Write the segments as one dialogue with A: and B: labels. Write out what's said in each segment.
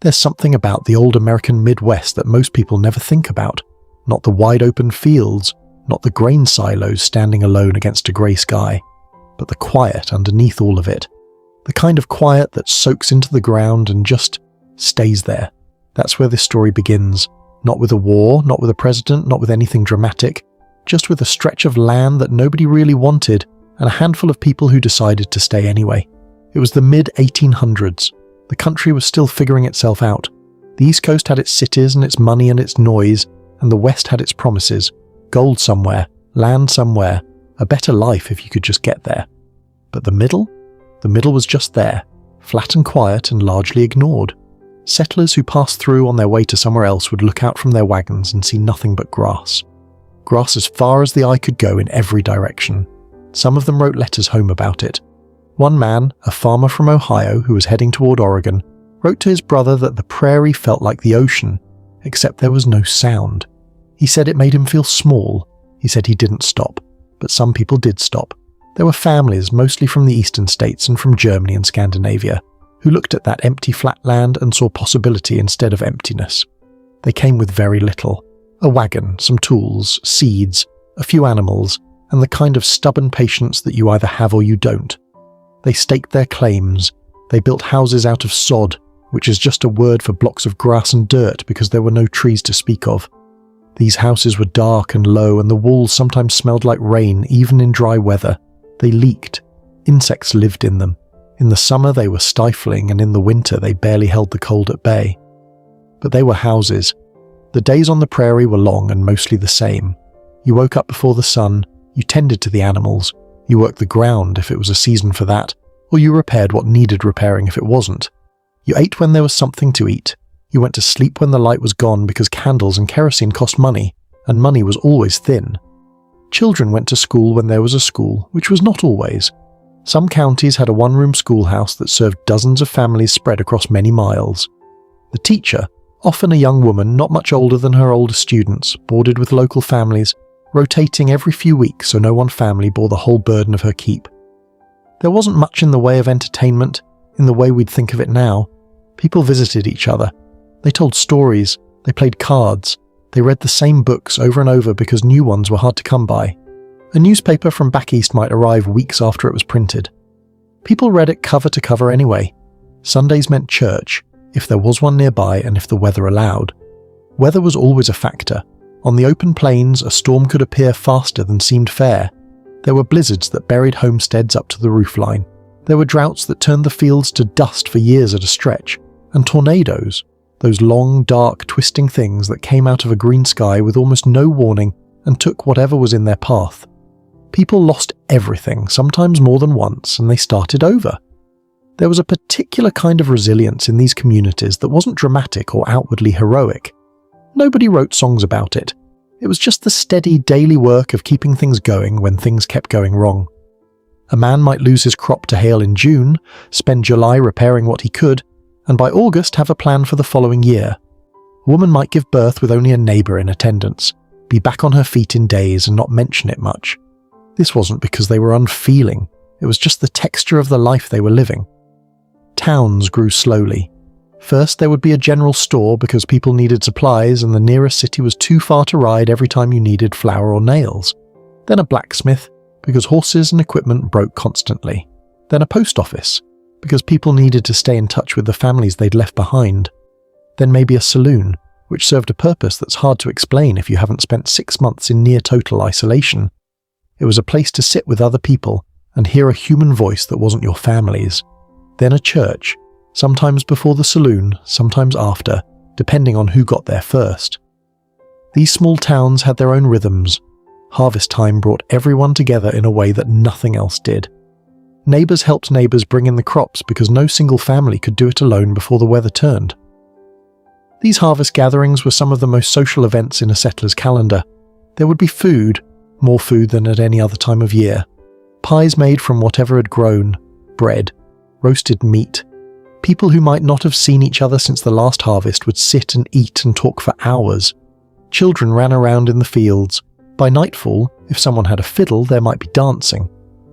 A: There's something about the old American Midwest that most people never think about. Not the wide open fields, not the grain silos standing alone against a grey sky, but the quiet underneath all of it. The kind of quiet that soaks into the ground and just stays there. That's where this story begins. Not with a war, not with a president, not with anything dramatic, just with a stretch of land that nobody really wanted and a handful of people who decided to stay anyway. It was the mid-1800s. The country was still figuring itself out. The East Coast had its cities and its money and its noise, and the West had its promises. Gold somewhere, land somewhere, a better life if you could just get there. But the middle? The middle was just there, flat and quiet and largely ignored. Settlers who passed through on their way to somewhere else would look out from their wagons and see nothing but grass. Grass as far as the eye could go in every direction. Some of them wrote letters home about it. One man, a farmer from Ohio who was heading toward Oregon, wrote to his brother that the prairie felt like the ocean, except there was no sound. He said it made him feel small. He said he didn't stop, but some people did stop. There were families, mostly from the eastern states and from Germany and Scandinavia, who looked at that empty flat land and saw possibility instead of emptiness. They came with very little. A wagon, some tools, seeds, a few animals, and the kind of stubborn patience that you either have or you don't. They staked their claims. They built houses out of sod, which is just a word for blocks of grass and dirt because there were no trees to speak of. These houses were dark and low, and the walls sometimes smelled like rain, even in dry weather. They leaked. Insects lived in them. In the summer they were stifling, and in the winter they barely held the cold at bay. But they were houses. The days on the prairie were long and mostly the same. You woke up before the sun, you tended to the animals, you worked the ground if it was a season for that, or you repaired what needed repairing if it wasn't. You ate when there was something to eat. You went to sleep when the light was gone because candles and kerosene cost money, and money was always thin. Children went to school when there was a school, which was not always. Some counties had a one-room schoolhouse that served dozens of families spread across many miles. The teacher, often a young woman not much older than her older students, boarded with local families, rotating every few weeks so no one family bore the whole burden of her keep. There wasn't much in the way of entertainment, in the way we'd think of it now. People visited each other. They told stories, they played cards, they read the same books over and over because new ones were hard to come by. A newspaper from back east might arrive weeks after it was printed. People read it cover to cover anyway. Sundays meant church, if there was one nearby and if the weather allowed. Weather was always a factor. On the open plains, a storm could appear faster than seemed fair. There were blizzards that buried homesteads up to the roofline. There were droughts that turned the fields to dust for years at a stretch. And tornadoes, those long, dark, twisting things that came out of a green sky with almost no warning and took whatever was in their path. People lost everything, sometimes more than once, and they started over. There was a particular kind of resilience in these communities that wasn't dramatic or outwardly heroic. Nobody wrote songs about it. It was just the steady daily work of keeping things going when things kept going wrong. A man might lose his crop to hail in June, spend July repairing what he could, and by August have a plan for the following year. A woman might give birth with only a neighbour in attendance, be back on her feet in days and not mention it much. This wasn't because they were unfeeling, it was just the texture of the life they were living. Towns grew slowly. First there would be a general store because people needed supplies and the nearest city was too far to ride every time you needed flour or nails. Then a blacksmith, because horses and equipment broke constantly. Then a post office, because people needed to stay in touch with the families they'd left behind. Then maybe a saloon, which served a purpose that's hard to explain if you haven't spent 6 months in near total isolation. It was a place to sit with other people and hear a human voice that wasn't your family's. Then a church, sometimes before the saloon, sometimes after, depending on who got there first. These small towns had their own rhythms. Harvest time brought everyone together in a way that nothing else did. Neighbours helped neighbours bring in the crops because no single family could do it alone before the weather turned. These harvest gatherings were some of the most social events in a settler's calendar. There would be food, more food than at any other time of year. Pies made from whatever had grown, bread, roasted meat. People who might not have seen each other since the last harvest would sit and eat and talk for hours. Children ran around in the fields. By nightfall, if someone had a fiddle, there might be dancing.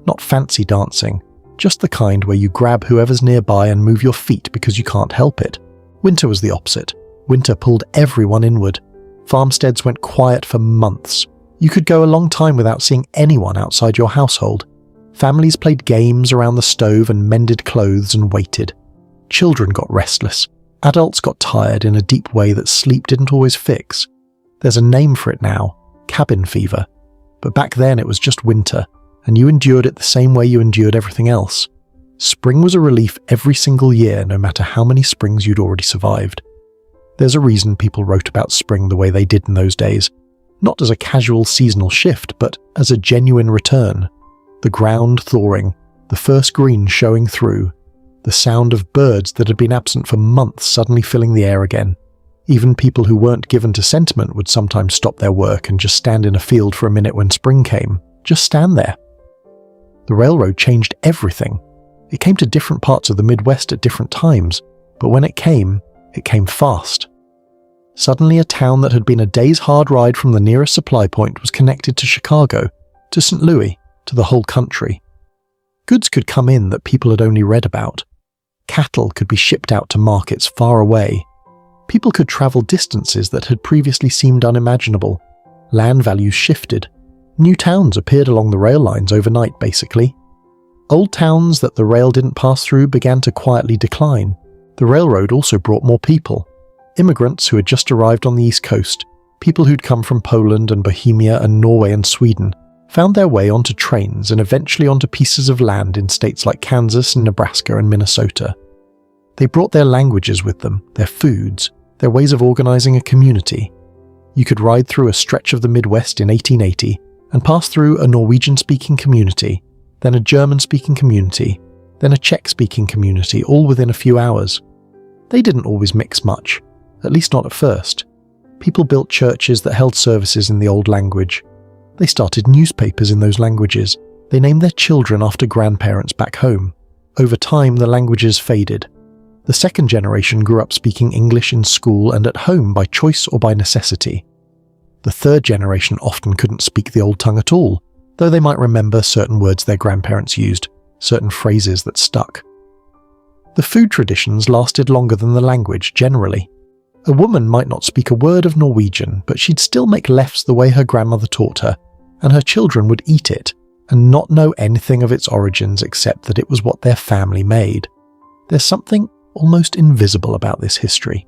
A: Not fancy dancing, just the kind where you grab whoever's nearby and move your feet because you can't help it. Winter was the opposite. Winter pulled everyone inward. Farmsteads went quiet for months. You could go a long time without seeing anyone outside your household. Families played games around the stove and mended clothes and waited. Children got restless. Adults got tired in a deep way that sleep didn't always fix. There's a name for it now, cabin fever. But back then it was just winter, and you endured it the same way you endured everything else. Spring was a relief every single year, no matter how many springs you'd already survived. There's a reason people wrote about spring the way they did in those days, not as a casual seasonal shift, but as a genuine return. The ground thawing, the first green showing through, the sound of birds that had been absent for months suddenly filling the air again. Even people who weren't given to sentiment would sometimes stop their work and just stand in a field for a minute when spring came. Just stand there. The railroad changed everything. It came to different parts of the Midwest at different times, but when it came fast. Suddenly a town that had been a day's hard ride from the nearest supply point was connected to Chicago, to St. Louis, to the whole country. Goods could come in that people had only read about. Cattle could be shipped out to markets far away. People could travel distances that had previously seemed unimaginable. Land values shifted. New towns appeared along the rail lines overnight, basically. Old towns that the rail didn't pass through began to quietly decline. The railroad also brought more people. Immigrants who had just arrived on the East Coast, people who'd come from Poland and Bohemia and Norway and Sweden, found their way onto trains and eventually onto pieces of land in states like Kansas and Nebraska and Minnesota. They brought their languages with them, their foods, their ways of organizing a community. You could ride through a stretch of the Midwest in 1880 and pass through a Norwegian-speaking community, then a German-speaking community, then a Czech-speaking community, all within a few hours. They didn't always mix much, at least not at first. People built churches that held services in the old language. They started newspapers in those languages. They named their children after grandparents back home. Over time, the languages faded. The second generation grew up speaking English in school and at home by choice or by necessity. The third generation often couldn't speak the old tongue at all, though they might remember certain words their grandparents used, certain phrases that stuck. The food traditions lasted longer than the language generally. A woman might not speak a word of Norwegian, but she'd still make lefse the way her grandmother taught her, and her children would eat it and not know anything of its origins except that it was what their family made. There's something almost invisible about this history.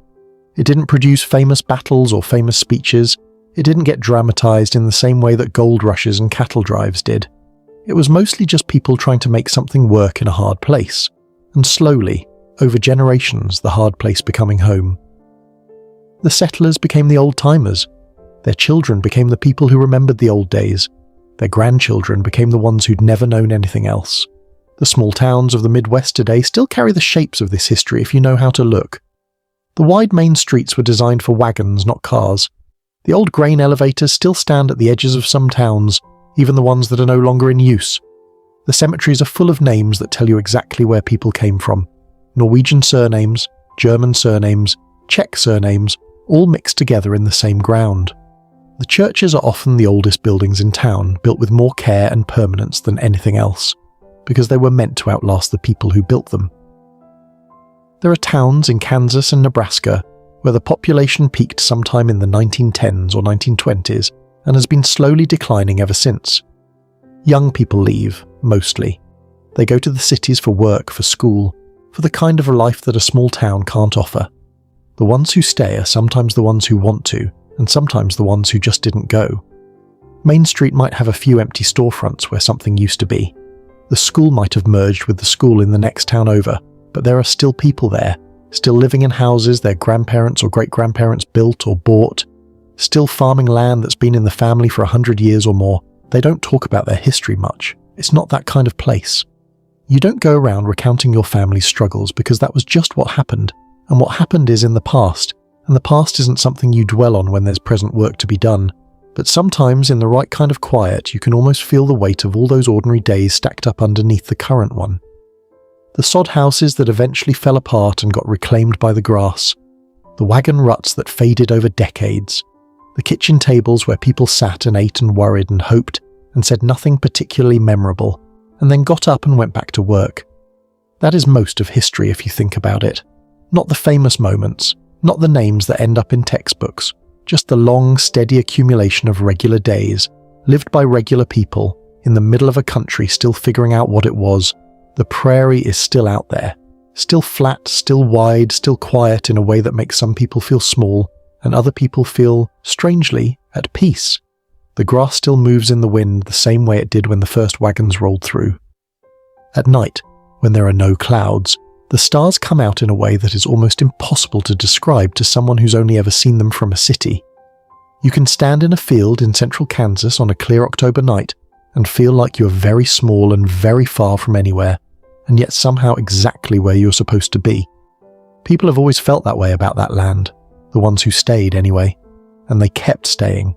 A: It didn't produce famous battles or famous speeches. It didn't get dramatized in the same way that gold rushes and cattle drives did. It was mostly just people trying to make something work in a hard place, and slowly, over generations, the hard place becoming home. The settlers became the old-timers. Their children became the people who remembered the old days. Their grandchildren became the ones who'd never known anything else. The small towns of the Midwest today still carry the shapes of this history if you know how to look. The wide main streets were designed for wagons, not cars. The old grain elevators still stand at the edges of some towns, even the ones that are no longer in use. The cemeteries are full of names that tell you exactly where people came from. Norwegian surnames, German surnames, Czech surnames, all mixed together in the same ground. The churches are often the oldest buildings in town, built with more care and permanence than anything else, because they were meant to outlast the people who built them. There are towns in Kansas and Nebraska where the population peaked sometime in the 1910s or 1920s and has been slowly declining ever since. Young people leave, mostly. They go to the cities for work, for school, for the kind of a life that a small town can't offer. The ones who stay are sometimes the ones who want to, and sometimes the ones who just didn't go. Main Street might have a few empty storefronts where something used to be. The school might have merged with the school in the next town over, but there are still people there, still living in houses their grandparents or great-grandparents built or bought, still farming land that's been in the family for 100 years or more. They don't talk about their history much. It's not that kind of place. You don't go around recounting your family's struggles because that was just what happened, and what happened is in the past, and the past isn't something you dwell on when there's present work to be done. But sometimes in the right kind of quiet you can almost feel the weight of all those ordinary days stacked up underneath the current one. The sod houses that eventually fell apart and got reclaimed by the grass, the wagon ruts that faded over decades, the kitchen tables where people sat and ate and worried and hoped and said nothing particularly memorable, and then got up and went back to work. That is most of history if you think about it. Not the famous moments, not the names that end up in textbooks, just the long, steady accumulation of regular days, lived by regular people, in the middle of a country still figuring out what it was. The prairie is still out there. Still flat, still wide, still quiet in a way that makes some people feel small, and other people feel, strangely, at peace. The grass still moves in the wind the same way it did when the first wagons rolled through. At night, when there are no clouds, the stars come out in a way that is almost impossible to describe to someone who's only ever seen them from a city. You can stand in a field in central Kansas on a clear October night and feel like you're very small and very far from anywhere, and yet somehow exactly where you're supposed to be. People have always felt that way about that land, the ones who stayed anyway, and they kept staying.